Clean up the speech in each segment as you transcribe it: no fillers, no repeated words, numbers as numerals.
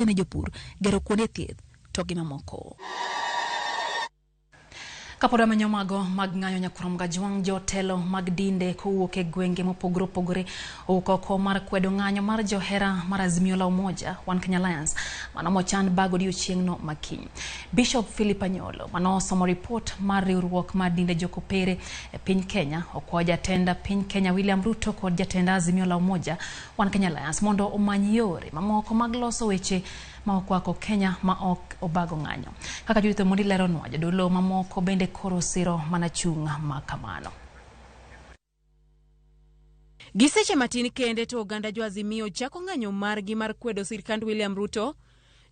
ne jopur gero kuonde thieth to gi mamoko. Kapoda manyomago mag ng'anyo nyakurom gajwang' jotelo mag dinde kowuok e gwenge mopogore opogore oko mar kwedo ng'anyo mar johera mar Azimio la Umoja One Kenya Alliance mano mochan bago odiochieng'no makiny. Bishop Philip Anyolo mano somo report mar riwruok mar dinde jokopere e piny Kenya okwayo jatenda piny Kenya William Ruto kod jatenda Azimio la Umoja One Kenya Alliance mondo omany yore mamoko mag loso weche ma okwako Kenya ma ok obago ng'anyo. Kaka Judith Mondi leronwa, jodolo mamoko bende koro siro mana chung' makamano. Giseche matin kende to oganda jo Azimio chako ng'anyo margi mar kwedo sirkand William Ruto.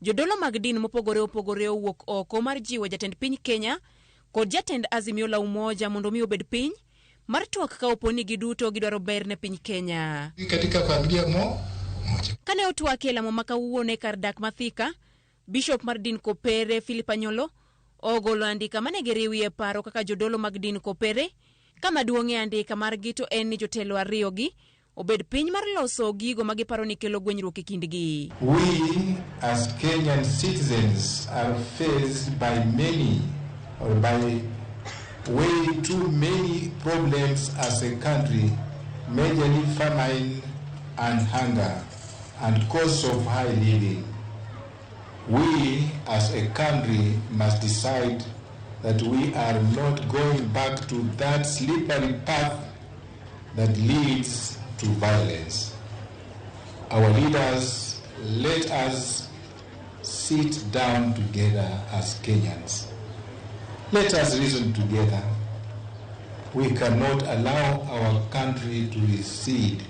Jodolo mag din mopogore opogore owuok oko mar jiwo jatend piny Kenya kod jatend Azimio la Umoja mondo mi obed piny mar twak ka oponi giduto gidwaro ber ne piny Kenya. Katika familia Kane otwake lamo makawuone kar dak Mathika, Bishop mar din kopere Philip Anyolo ogolo andika mane giriwie paro kaka jodolo mag din kopere kama duong'e andika margi to en ni jotelo ariyogi obed piny mar loso gigo magiparo ni kelo gwenyruok e kindgi. We as Kenyan citizens are faced by many or by way too many problems as a country, majorly famine and hunger and cost of high living. We as a country must decide that we are not going back to that slippery path that leads to violence. Our leaders, let us sit down together as Kenyans. Let us reason together. We cannot allow our country to recede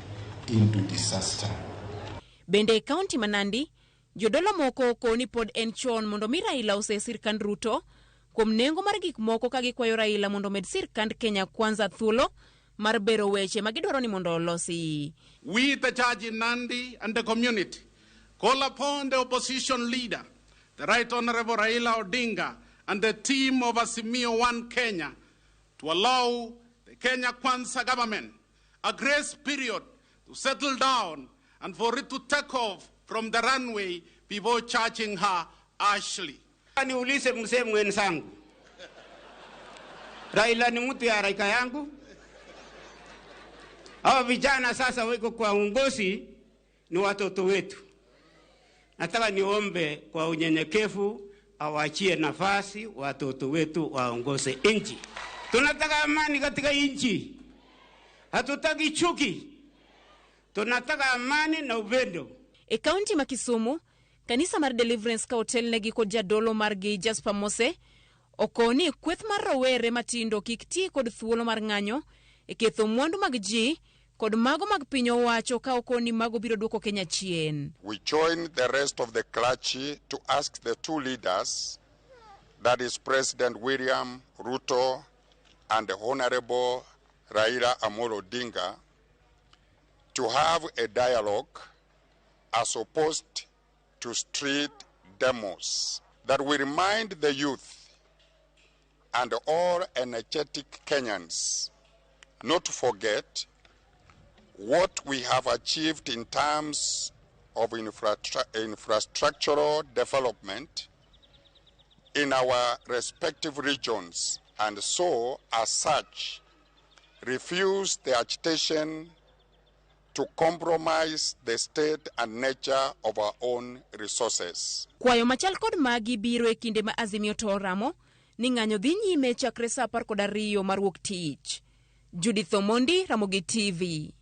into disaster. Bende kaunti manandi, jodolo moko koni pod en chon mondo mi Raila ose sirkand Ruto kuom nengo mar gik moko ka gikwayo Raila mondo med sirkand Kenya Kwanza thuolo mar bero weche magidwaro ni mondo olosi. We, the judge in Nandi and the community, call upon the opposition leader, the Right Honorable Raila Odinga, and the team of Azimio One Kenya to allow the Kenya Kwanza government a grace period to settle down and for it to take off from the runway before charging her harshly. Niulize mzee mwenzangu, Raila ni mtu ya raika yangu? Hawa vijana sasa weko kwa uongozi ni watoto wetu. Nataka niombe kwa unyenyekevu awachie nafasi watoto wetu waongoze nchi. Tunataka amani katika nchi. Hatutaki chuki. Tunataka amani na upendo. E kaunti ma Kisumu, kanisa mar Deliverance ka hotel negi kod jadolo margi Jasper Mose okoni kweth mar rowere matindo kik ti kod thuolo mar ng'anyo e ketho mwandu mag ji kod mago mag piny owacho ka okoni mago biro duoko Kenya chien. We join the rest of the clergy to ask the two leaders, that is President William Ruto and the Honorable Raila Amolo Odinga, to have a dialogue as opposed to street demos that will remind the youth and all energetic Kenyans not to forget what we have achieved in terms of infrastructural development in our respective regions, and so, as such, refuse the agitation to compromise the state and nature of our own resources. Kwayo machal kod magi biro e kinde ma Azimio to ramo ni ng'anyo dhi nyime chakre sa 12 mar wuok tich. Judith Mondi, Ramogi TV.